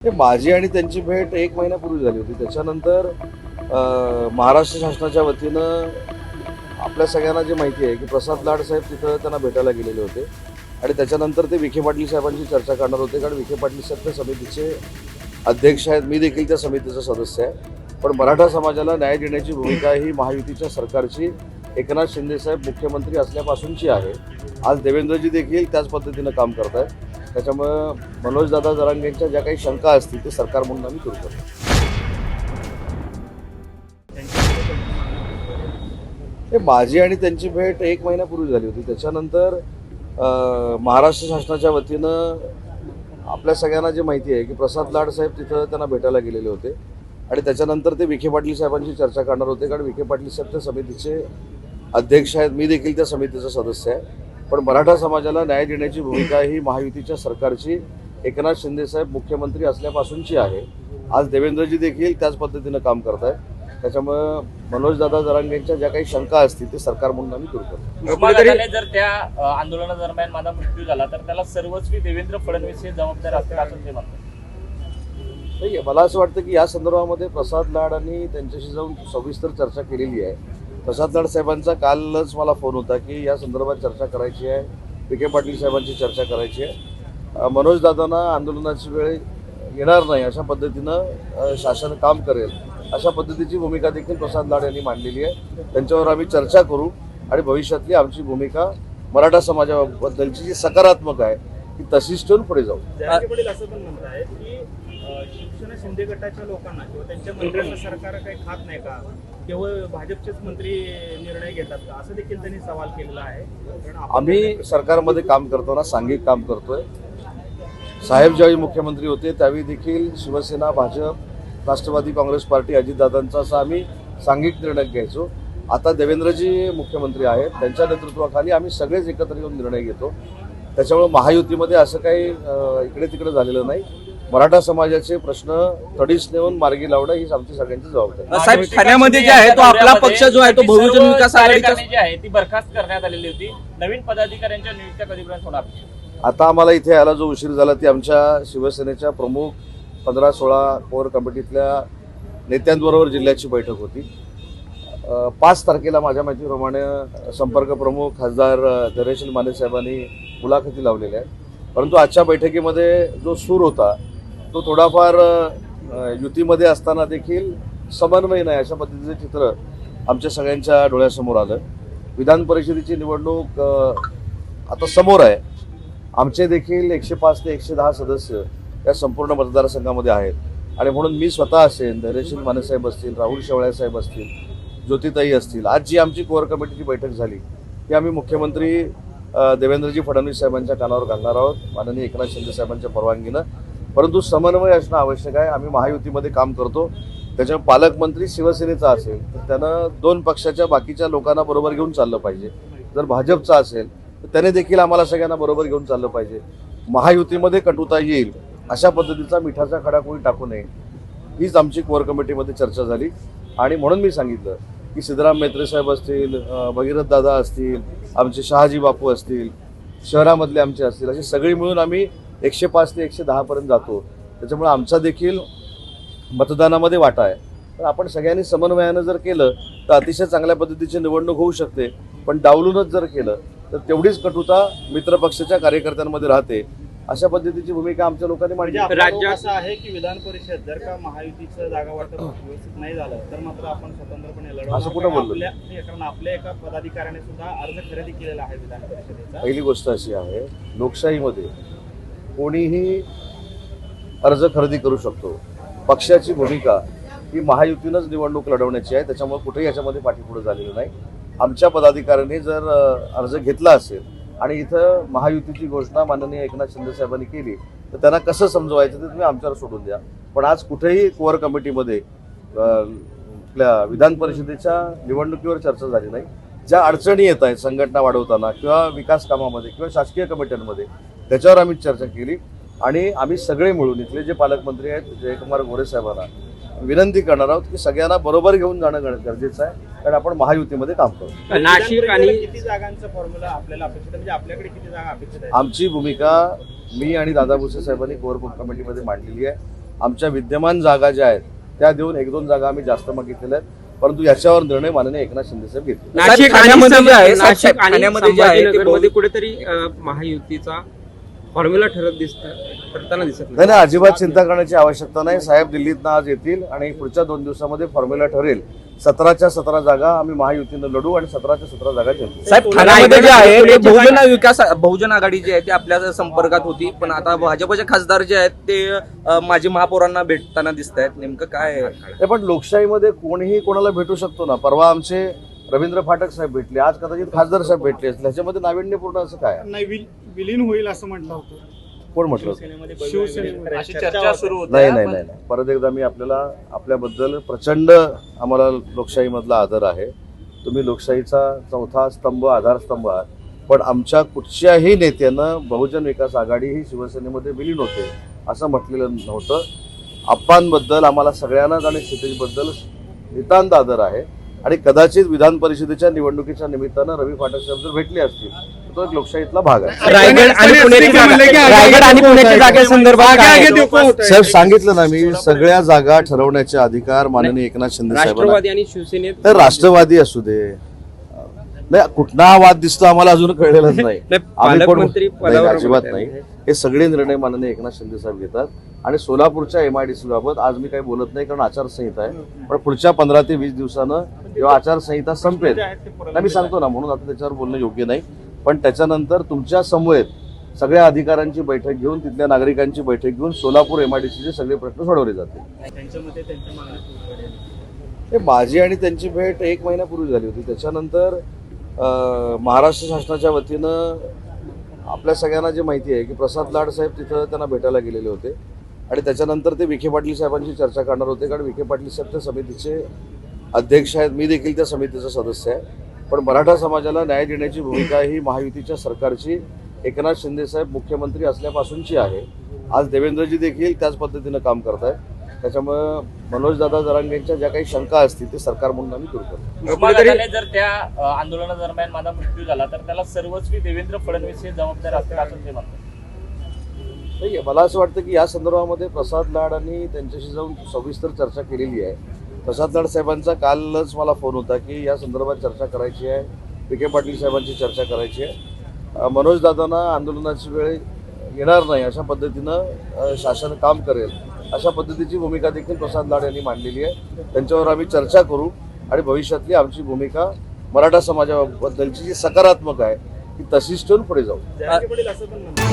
माझी आणि त्यांची भेट 1 महिन्यापूर्वी झाली होती. त्याच्यानंतर महाराष्ट्र शासनाच्या वतीनं आपल्या सगळ्यांना जे माहिती आहे की प्रसाद लाड साहेब तिथं त्यांना भेटायला गेलेले होते आणि त्याच्यानंतर ते विखे पाटील साहेबांची चर्चा करणार होते, कारण विखे पाटील साहेब त्या समितीचे अध्यक्ष आहेत. मी देखील त्या समितीचा सदस्य आहे. पण मराठा समाजाला न्याय देण्याची भूमिका ही महायुतीच्या सरकारची एकनाथ शिंदे साहेब मुख्यमंत्री असल्यापासूनची आहे. आज देवेंद्रजी देखील त्याच पद्धतीनं काम करत आहेत. त्याच्यामुळं मनोजदादा जरांगेंच्या ज्या काही शंका असतील ते सरकार म्हणून आम्ही दूर करतो. माझी आणि त्यांची भेट 1 महिन्यापूर्वी झाली होती. त्याच्यानंतर महाराष्ट्र शासनाच्या वतीनं आपल्या सगळ्यांना जे माहिती आहे की प्रसाद लाड साहेब तिथं त्यांना भेटायला गेलेले होते आणि त्याच्यानंतर ते विखे पाटील साहेबांची चर्चा करणार होते, कारण विखे पाटील साहेब त्या समितीचे अध्यक्ष आहेत. मी देखील त्या समितीचा सदस्य आहे. पण मराठा समाजाला न्याय देण्याची भूमिका ही महायुतीच्या सरकारची एकनाथ शिंदे साहेब मुख्यमंत्री असल्यापासूनची आहे. आज देवेंद्रजी देखील त्याच पद्धतीनं काम करत आहेत. त्याच्यामुळं मनोजदादा जरांगेंच्या ज्या काही शंका असतील ते सरकार म्हणून आम्ही दूर करतो. जर त्या आंदोलनादरम्यान माझा मृत्यू झाला तर त्याला सर्वस्वी देवेंद्र फडणवीस हे जबाबदार असतील असं ते म्हणतात. नाही, मला असं वाटतं की या संदर्भामध्ये प्रसाद लाड आणि त्यांच्याशी जाऊन सविस्तर चर्चा केलेली आहे. प्रसाद लाड साहेबांचा कालच मला फोन होता की या संदर्भात चर्चा करायची आहे, विखे पाटील साहेबांची चर्चा करायची आहे. मनोजदादांना आंदोलनाची वेळ येणार नाही अशा पद्धतीनं शासन काम करेल अशा पद्धतीची भूमिका देखील प्रसाद लाड यांनी मांडलेली आहे. त्यांच्यावर आम्ही चर्चा करू आणि भविष्यातली आमची भूमिका मराठा समाजाबद्दलची जी सकारात्मक आहे ती तशीच ठेवून पुढे जाऊ. पाटील असं पण म्हणत आहेत की शिवसेना शिंदे गटाच्या लोकांना किंवा त्यांच्या मंत्र्यांना सरकार काही खात नाही का, केवळ भाजपचेच मंत्री निर्णय घेतात का, असं देखील त्यांनी सवाल केलेला आहे. आम्ही सरकारमध्ये काम करताना सांघिक काम करतोय. साहेब ज्यावेळी मुख्यमंत्री होते त्यावेळी देखील शिवसेना, भाजप, राष्ट्रवादी काँग्रेस पार्टी, अजितदादांचा असा आम्ही सांघिक निर्णय घ्यायचो. आता देवेंद्रजी मुख्यमंत्री आहेत, त्यांच्या नेतृत्वाखाली आम्ही सगळेच एकत्र येऊन निर्णय घेतो. त्याच्यामुळे महायुतीमध्ये असं काही इकडे तिकडे झालेलं नाही. मराठा समाजाचे प्रश्न तडीस नेऊन मार्गी लावणं ही आमची सगळ्यांची जबाबदारी. साहेब, ठाण्यामध्ये जे आहे तो आपला पक्ष जो आहे तो बहुजन विकास आघाडीचा जी आहे ती बरखास्त करण्यात आलेली होती. नवीन पदाधिकाऱ्यांच्या नियुक्त्या कधीपर्यंत होणार? आता आम्हाला इथे यायला जो उशीर झाला ती आमच्या शिवसेनेच्या प्रमुख 15-16 कोर कमिटीतल्या नेत्यांबरोबर जिल्ह्याची बैठक होती. 5 तारखेला माझ्या माहितीप्रमाणे संपर्क प्रमुख खासदार धैर्यशील माने साहेबांनी मुलाखती लावलेल्या आहेत. परंतु आजच्या बैठकीमध्ये जो सूर होता तो थोडाफार युतीमध्ये असताना देखील समन्वय नाही अशा पद्धतीचं चित्र आमच्या सगळ्यांच्या डोळ्यासमोर आलं. विधान परिषदेची निवडणूक आता समोर आहे. आमचे देखील 105 ते 110 सदस्य या संपूर्ण मतदारसंघामध्ये आहेत आणि म्हणून मी स्वतः असेल, धैर्यशील मानेसाहेब असतील, राहुल शेवाळे साहेब असतील, ज्योतिताई असतील, आज जी आमची कोअर कमिटीची बैठक झाली ती आम्ही मुख्यमंत्री देवेंद्रजी फडणवीस साहेबांच्या कानावर घालणार आहोत माननीय एकनाथ शिंदे साहेबांच्या परवानगीनं. परंतु समन्वय असणं आवश्यक आहे. आम्ही महायुतीमध्ये काम करतो. त्याच्यामुळे पालकमंत्री शिवसेनेचा असेल तर त्यानं 2 पक्षाच्या बाकीच्या लोकांना बरोबर घेऊन चाललं पाहिजे. जर भाजपचा असेल तर त्याने देखील आम्हाला सगळ्यांना बरोबर घेऊन चाललं पाहिजे. महायुतीमध्ये कटुता येईल अशा पद्धतीचा मिठाचा खडा कोणी टाकू नये हीच आमची कोअर कमिटीमध्ये चर्चा झाली. आणि म्हणून मी सांगितलं की सिद्धराम म्हेत्रे साहेब असतील, भगीरथ दादा असतील, आमचे शहाजी बापू असतील, शहरामधले आमचे असतील, अशी सगळी मिळून आम्ही 105 ते 110 पर्यंत जातो. त्याच्यामुळे आमचा देखील मतदानामध्ये वाटा आहे. तर आपण सगळ्यांनी समन्वयानं जर केलं तर अतिशय चांगल्या पद्धतीची निवडणूक होऊ शकते. पण डावलूनच जर केलं तर तेवढीच कटुता मित्रपक्षाच्या कार्यकर्त्यांमध्ये राहते. अशा पद्धतीची भूमिका आमच्या लोकांनी मांडली. राज्यात असं आहे की विधान परिषद जर का महायुतीचं जागा वाटप व्यवस्थित नाही झालं तर मात्र आपण स्वतंत्रपणे लढवू. असं कुठं बोललो? कारण आपल्या एका पदाधिकाऱ्याने सुद्धा अर्ज खरेदी केलेला आहे विधान परिषदेचा. पहिली गोष्ट अशी आहे, लोकशाहीमध्ये कोणीही अर्ज खरेदी करू शकतो. पक्षाची भूमिका ही महायुतीनंच निवडणूक लढवण्याची आहे. त्याच्यामुळे कुठेही याच्यामध्ये पाठीपुढे झालेलं नाही. आमच्या पदाधिकाऱ्यांनी जर अर्ज घेतला असेल आणि इथं महायुतीची घोषणा माननीय एकनाथ शिंदे साहेबांनी केली तर त्यांना कसं समजवायचं ते तुम्ही आमच्यावर सोडून द्या. पण आज कुठेही कोअर कमिटीमध्ये आपल्या विधान परिषदेच्या निवडणुकीवर चर्चा झाली नाही. ज्या अडचणी येत आहेत संघटना वाढवताना किंवा विकास कामामध्ये किंवा शासकीय कमिट्यांमध्ये त्याच्यावर आम्ही चर्चा केली. आणि आम्ही सगळे मिळून इथले जे पालकमंत्री आहेत जयकुमार गोरे साहेबांना विनंती करणार आहोत की सगळ्यांना बरोबर घेऊन जाणं गरजेचं आहे, कारण आपण महायुतीमध्ये काम करतो. नाशिक आणि किती जागांचा फॉर्म्युला आपल्याला अपेक्षित आहे, म्हणजे आपल्याकडे किती जागा अपेक्षित आहे? आमची भूमिका मी आणि दादा भुसे साहेबांनी कोअर कमिटीमध्ये मांडलेली आहे. आमच्या विद्यमान जागा ज्या आहेत त्या देऊन 1-2 जागा आम्ही जास्त मागितलेल्या आहेत, परंतु याच्यावर निर्णय माननीय एकनाथ शिंदे साहेब घेतले. नाशिक ठाण्यामध्ये जे आहे, नाशिक आणि ठाण्यामध्ये जे आहे ते संभाजीनगरमध्ये कुठेतरी महायुतीचा फॉर्म्युला ठरताना दिसत नाही नाही, अजिबात चिंता करण्याची आवश्यकता नाही. साहेब दिल्लीतनं आज येतील आणि पुढच्या 2 दिवसामध्ये फॉर्म्युला ठरेल. 17च्या 17 जागा आम्ही महायुतीनं लढू आणि 17च्या 17 जागा जिंकू. साहेब ठाण्यामध्ये जे आहे ते बहुजन आघाडी जी आहे ती आपल्या संपर्कात होती, पण आता भाजपचे खासदार जे आहेत ते माजी महापौरांना भेटताना दिसत आहेत. नेमकं काय आहे? हे पण लोकशाहीमध्ये कोणीही कोणाला भेटू शकतो ना. परवा आमचे रवींद्र फाटक साहेब भेटले, आज कदाचित खासदार साहेब भेटले असतील. ह्याच्यामध्ये नाविन्यपूर्ण असं काय नाही, विलीन होईल असं म्हटलं होतं. कोण म्हटलं? शिवसेनेमध्ये अशी चर्चा सुरू होती. नाही नाही नाही नाही. परत एकदा मी आपल्याबद्दल प्रचंड आम्हाला लोकशाहीमधला आदर आहे. तुम्ही लोकशाहीचा चौथा स्तंभ, आधारस्तंभ आहात. पण आमच्या कुठच्याही नेत्यानं बहुजन विकास आघाडी ही शिवसेनेमध्ये विलीन होते असं म्हटलेलं नव्हतं. आप्पांबद्दल आम्हाला सगळ्यांनाच आणि क्षितिजबद्दल नितांत आदर आहे आणि कदाचित विधान परिषदेच्या निवडणुकीच्या निमित्तानं रवी फाटक साहेब जर भेटले असतील तर तो एक लोकशाहीतला भाग आहे. रायगड आणि पुण्याच्या जागेसंदर्भात काय आहे? साहेब सांगितलं ना मी, सगळ्या जागा ठरवण्याचे अधिकार माननीय एकनाथ शिंदे साहेबांना. राष्ट्रवादी आणि शिवसेनेत तर राष्ट्रवादी असू दे, नाही कुठला हा वाद दिसतो आम्हाला अजून कळलेलाच नाही. नाही, आम्ही पण पालकमंत्री नाही, पदावर अजिबात होते. नाही. हे सगळे निर्णय माननीय एकनाथ शिंदे साहेब घेतात. आणि सोलापूरच्या MIDC बाबत आज मी काही बोलत नाही कारण आचारसंहिता आहे. पण पुढच्या 15 ते 20 दिवसानं जेव्हा आचारसंहिता संपेल ना, मी सांगतो ना, म्हणून आता त्याच्यावर बोलणं योग्य नाही. पण त्याच्यानंतर तुमच्या समवेत सगळ्या अधिकाऱ्यांची बैठक घेऊन, तिथल्या नागरिकांची बैठक घेऊन सोलापूर MIDCचे सगळे प्रश्न सोडवले जातील. त्यांच्यामध्ये त्यांच्या मागण्या हे माझी आणि त्यांची भेट 1 महिन्यापूर्वी झाली होती. त्याच्यानंतर महाराष्ट्र शासनाच्या वतीनं आपल्या सगळ्यांना जे माहिती आहे की प्रसाद लाड साहेब तिथं त्यांना भेटायला गेलेले होते आणि त्याच्यानंतर ते विखे पाटील साहेबांची चर्चा करणार होते. कारण विखे पाटील साहेब त्या समितीचे अध्यक्ष आहेत, मी देखील त्या समितीचा सदस्य आहे. पण मराठा समाजाला न्याय देण्याची भूमिका ही महायुतीच्या सरकारची एकनाथ शिंदे साहेब मुख्यमंत्री असल्यापासूनची आहे. आज देवेंद्रजी देखील त्याच पद्धतीनं काम करत आहेत. त्याच्यामुळे मनोजदादा जरांगेंच्या ज्या काही शंका असतील ते सरकार म्हणून आम्ही दूर करतो. उस्मानाबादने जर त्या आंदोलनादरम्यान माझा मृत्यू झाला तर त्याला सर्वस्वी देवेंद्र फडणवीस हे जबाबदार असतील असं ते म्हणतात. नाही, मला असं वाटतं की या संदर्भामध्ये प्रसाद लाडांनी त्यांच्याशी जाऊन सविस्तर चर्चा केलेली आहे. प्रसाद लाड साहेबांचा कालच मला फोन होता की या संदर्भात चर्चा करायची आहे, विखे पाटील साहेबांची चर्चा करायची आहे. मनोजदादांना आंदोलनाची वेळ येणार नाही अशा पद्धतीनं शासन काम करेल अशा पद्धतीची भूमिका देखील प्रसाद लाड यांनी मांडलेली आहे. त्यांच्यावर आम्ही चर्चा करू आणि भविष्यातली आमची भूमिका मराठा समाजाबद्दलची जी सकारात्मक आहे ती तशीच ठेवून पुढे जाऊ. जरांगे पाटील असं पण म्हणतात